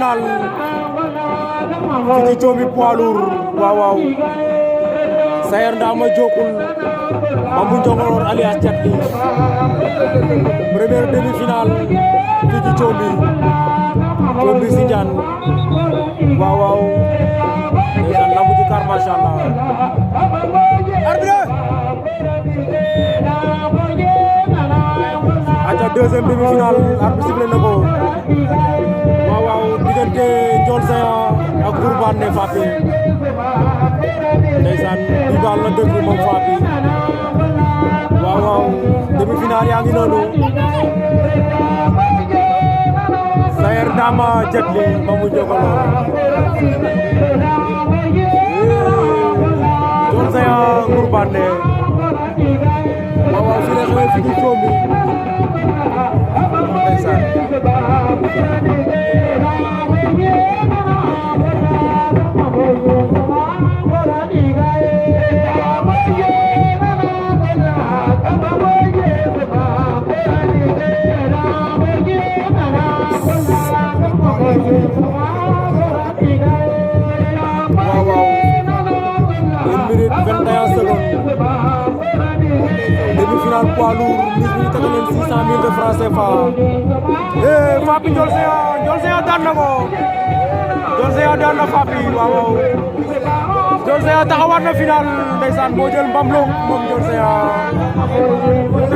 final fii ci Thiomby poids lourd waaw waaw Sayer Ndama Diokul Mamou Ndiongolor alias Thiatly première demi-finale fii ci Thiomby Sindiane waaw waaw ndeysaan lamb ji kar machallah arbitre aca deuxième demi-finale arbitre sifflé na ko waaw waaw diggante Ndiol Géant ak Gourbane Fapi ndeysaan di baal la dëgg moom Fapi waaw waaw demi-finale yaa ngi noonu Sayer Ndama Thiatly Mamou Ndiongolor Ndiol Géant Gourbane waaw waaw fii la xewee fii ci Thiomby ndeysaan waaw waaw 1 minute 21 secondes demi-finale poids lourd mise bi ñu tegal leen 600 000 de francs CFA Fapi Ndiol Géant daan na ko Ndiol Géant daan na Fapi waaw waaw Ndiol Géant taxawaat na final ndeysaan moo jël mbam lo moom Ndiol Géant